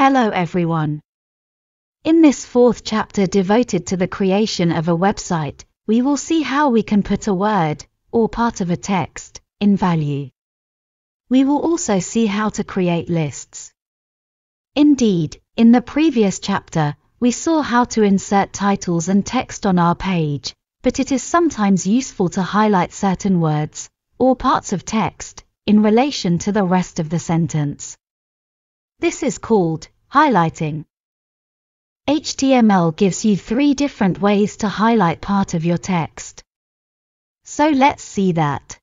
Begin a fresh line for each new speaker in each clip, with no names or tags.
Hello everyone. In this fourth chapter devoted to the creation of a website, we will see how we can put a word, or part of a text, in value. We will also see how to create lists. Indeed, in the previous chapter, we saw how to insert titles and text on our page, but it is sometimes useful to highlight certain words, or parts of text, in relation to the rest of the sentence. This is called highlighting. HTML gives you 3 different ways to highlight part of your text. So let's see that.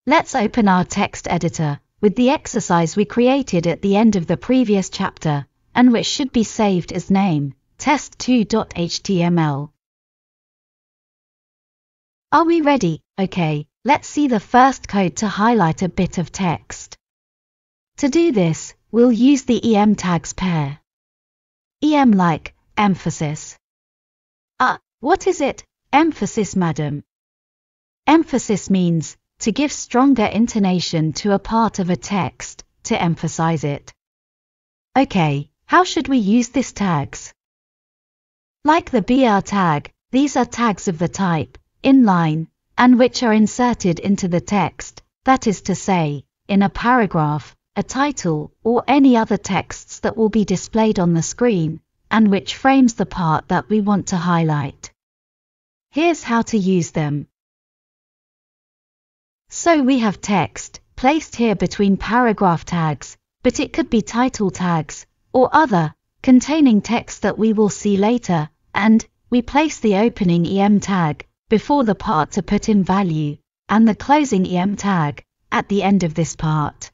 Let's open our text editor, with the exercise we created at the end of the previous chapter, and which should be saved as name, test2.html. Are we ready? Okay, let's see the first code to highlight a bit of text. To do this, we'll use the EM tags pair. EM like emphasis. What is it? Emphasis, madam. Emphasis means to give stronger intonation to a part of a text, to emphasize it. Okay, how should we use these tags? Like the BR tag, these are tags of the type inline, and which are inserted into the text, that is to say, in a paragraph, a title, or any other texts that will be displayed on the screen, and which frames the part that we want to highlight. Here's how to use them. So we have text, placed here between paragraph tags, but it could be title tags, or other, containing text that we will see later, and we place the opening EM tag, before the part to put in value, and the closing EM tag, at the end of this part.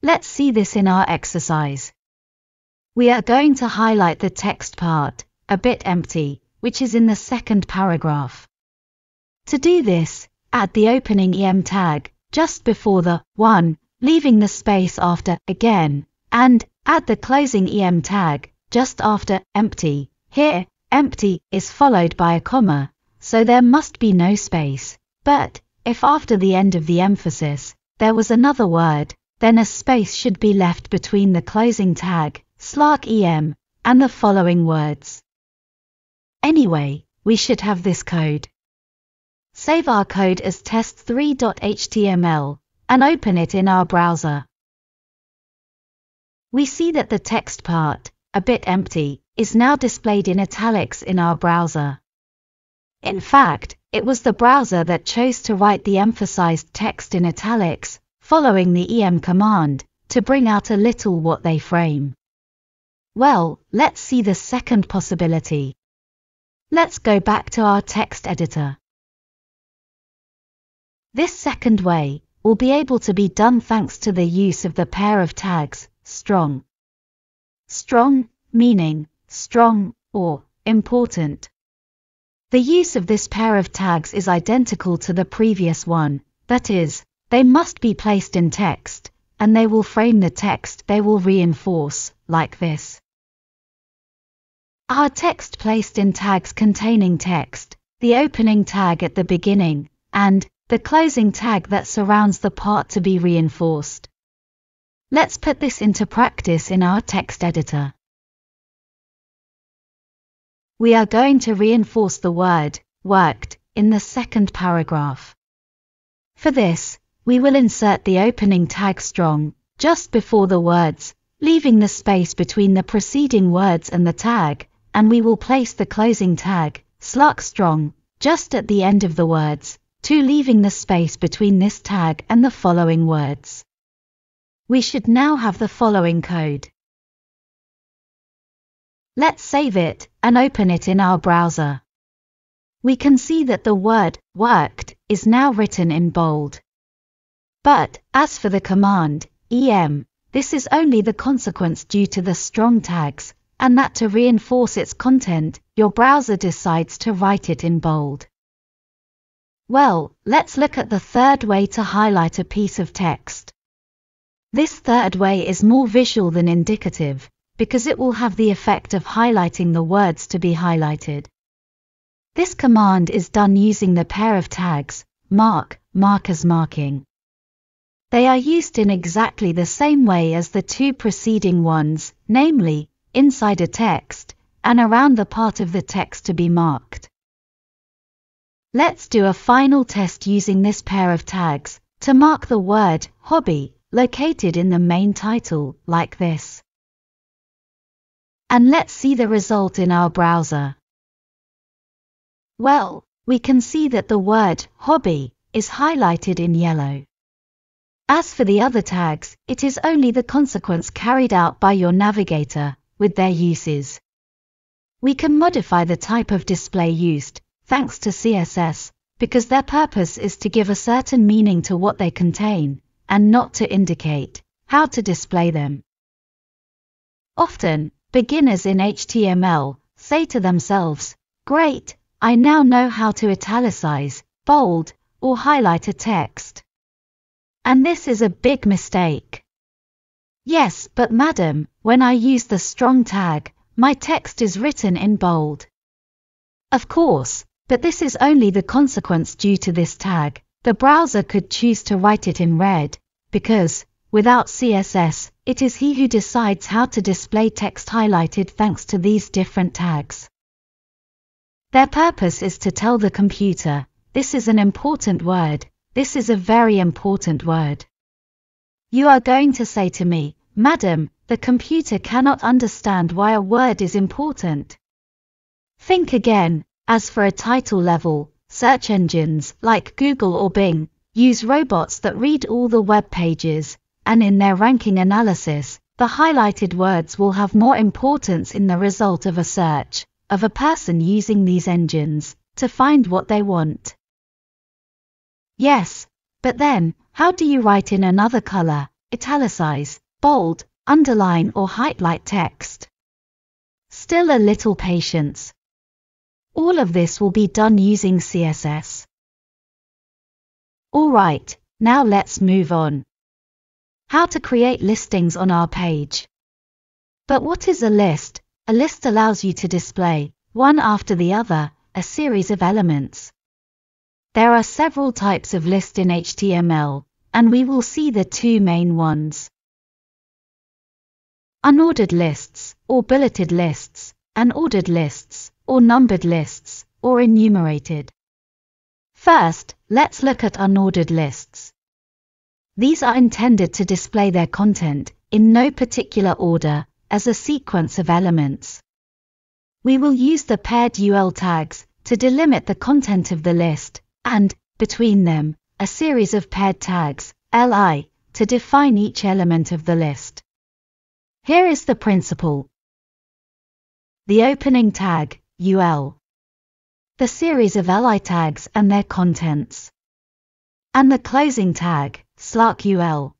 Let's see this in our exercise. We are going to highlight the text part, a bit empty, which is in the second paragraph. To do this, add the opening EM tag, just before the 1, leaving the space after again, and add the closing EM tag, just after empty. Here, empty is followed by a comma, so there must be no space, but if after the end of the emphasis, there was another word, then a space should be left between the closing tag, /em, and the following words. Anyway, we should have this code. Save our code as test3.html, and open it in our browser. We see that the text part, a bit empty, is now displayed in italics in our browser. In fact, it was the browser that chose to write the emphasized text in italics, following the EM command, to bring out a little what they frame. Well, let's see the second possibility. Let's go back to our text editor. This second way will be able to be done thanks to the use of the pair of tags, strong. Strong, meaning strong or important. The use of this pair of tags is identical to the previous one, that is, they must be placed in text, and they will frame the text they will reinforce, like this. Our text placed in tags containing text, the opening tag at the beginning, and the closing tag that surrounds the part to be reinforced. Let's put this into practice in our text editor. We are going to reinforce the word, worked, in the second paragraph. For this, we will insert the opening tag strong, just before the words, leaving the space between the preceding words and the tag, and we will place the closing tag, /strong, just at the end of the words, leaving the space between this tag and the following words. We should now have the following code. Let's save it, and open it in our browser. We can see that the word, worked, is now written in bold. But, as for the command, EM, this is only the consequence due to the strong tags, and that to reinforce its content, your browser decides to write it in bold. Well, let's look at the third way to highlight a piece of text. This third way is more visual than indicative, because it will have the effect of highlighting the words to be highlighted. This command is done using the pair of tags, mark as marking. They are used in exactly the same way as the two preceding ones, namely, inside a text, and around the part of the text to be marked. Let's do a final test using this pair of tags, to mark the word hobby, located in the main title, like this. And let's see the result in our browser. Well, we can see that the word hobby is highlighted in yellow. As for the other tags, it is only the consequence carried out by your navigator, with their uses. We can modify the type of display used, thanks to CSS, because their purpose is to give a certain meaning to what they contain, and not to indicate how to display them. Often, beginners in HTML say to themselves, "Great, I now know how to italicize, bold, or highlight a text." And this is a big mistake. Yes, but madam, when I use the strong tag, my text is written in bold. Of course, but this is only the consequence due to this tag. The browser could choose to write it in red, because, without CSS, it is he who decides how to display text highlighted thanks to these different tags. Their purpose is to tell the computer, this is an important word, this is a very important word. You are going to say to me, "Madam, the computer cannot understand why a word is important." Think again. As for a title level, search engines like Google or Bing use robots that read all the web pages, and in their ranking analysis, the highlighted words will have more importance in the result of a search of a person using these engines to find what they want. Yes, but then, how do you write in another color, italicize, bold, underline or highlight text? Still a little patience. All of this will be done using CSS. Alright, now let's move on. How to create listings on our page. But what is a list? A list allows you to display, one after the other, a series of elements. There are several types of list in HTML, and we will see the two main ones. Unordered lists, or bulleted lists, and ordered lists, or numbered lists, or enumerated. First, let's look at unordered lists. These are intended to display their content, in no particular order, as a sequence of elements. We will use the paired UL tags to delimit the content of the list, and, between them, a series of paired tags, li, to define each element of the list. Here is the principle. The opening tag, UL. The series of li tags and their contents. And the closing tag, /UL.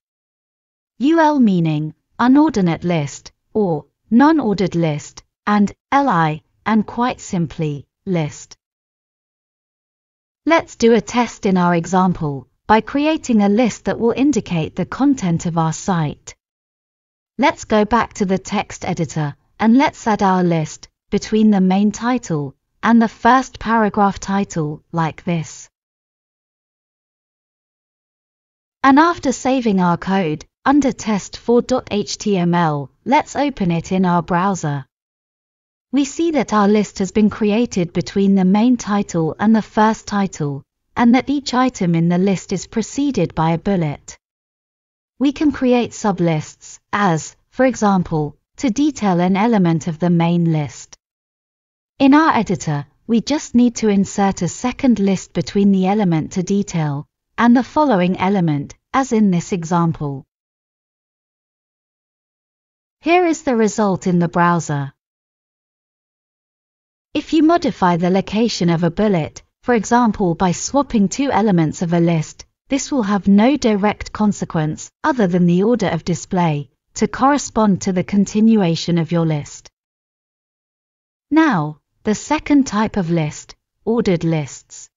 UL meaning, unordinate list, or, non-ordered list, and, li, and quite simply, list. Let's do a test in our example, by creating a list that will indicate the content of our site. Let's go back to the text editor, and let's add our list, between the main title, and the first paragraph title, like this. And after saving our code, under test4.html, let's open it in our browser. We see that our list has been created between the main title and the first title, and that each item in the list is preceded by a bullet. We can create sublists, as, for example, to detail an element of the main list. In our editor, we just need to insert a second list between the element to detail, and the following element, as in this example. Here is the result in the browser. If you modify the location of a bullet, for example by swapping two elements of a list, this will have no direct consequence, other than the order of display, to correspond to the continuation of your list. Now, the second type of list, ordered lists.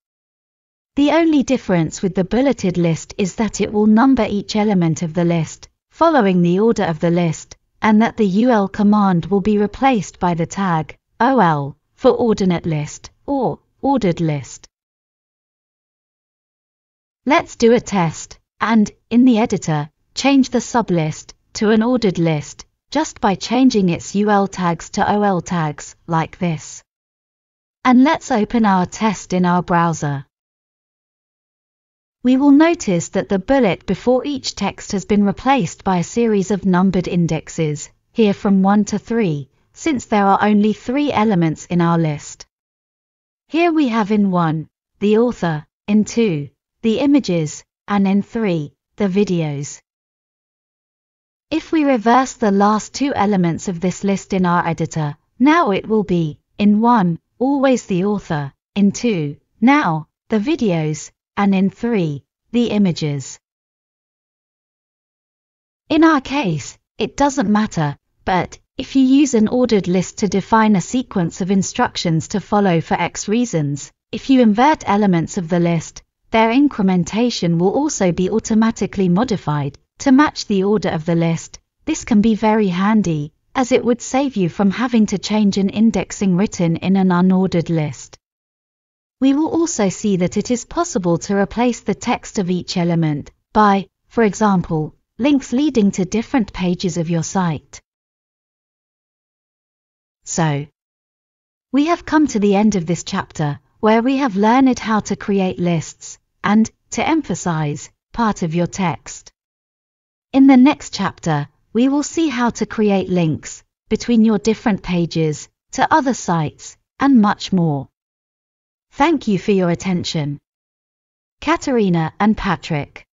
The only difference with the bulleted list is that it will number each element of the list, following the order of the list, and that the UL command will be replaced by the tag, OL, for ordinate list, or ordered list. Let's do a test, and, in the editor, change the sublist to an ordered list just by changing its UL tags to OL tags, like this. And let's open our test in our browser. We will notice that the bullet before each text has been replaced by a series of numbered indexes, here from 1 to 3, since there are only 3 elements in our list. Here we have in 1, the author, in 2, the images, and in 3, the videos. If we reverse the last 2 elements of this list in our editor, now it will be, in 1, always the author, in 2, now, the videos, and in 3, the images. In our case, it doesn't matter, but if you use an ordered list to define a sequence of instructions to follow for X reasons, if you invert elements of the list, their incrementation will also be automatically modified to match the order of the list. This can be very handy, as it would save you from having to change an indexing written in an unordered list. We will also see that it is possible to replace the text of each element by, for example, links leading to different pages of your site. So, we have come to the end of this chapter, where we have learned how to create lists, and, to emphasize, part of your text. In the next chapter, we will see how to create links between your different pages to other sites, and much more. Thank you for your attention. Katerina and Patrick.